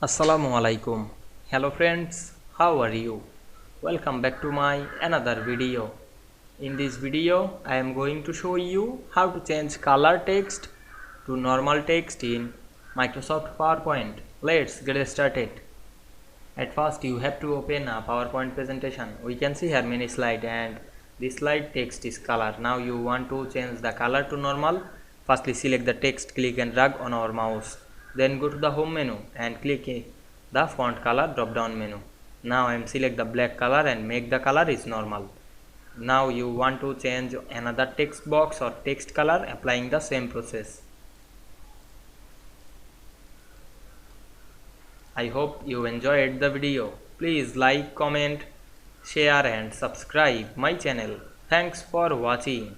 Assalamu Walaikum. Hello friends, how are you? Welcome back to my another video. In this video, I am going to show you how to change color text to normal text in Microsoft PowerPoint. Let's get started. At first, you have to open a PowerPoint presentation. We can see here many slides and this slide text is color. Now you want to change the color to normal. Firstly, select the text, click and drag on our mouse. Then go to the home menu and click the font color drop down menu. Now I am select the black color and make the color is normal. Now you want to change another text box or text color, applying the same process. I hope you enjoyed the video. Please like, comment, share and subscribe my channel. Thanks for watching.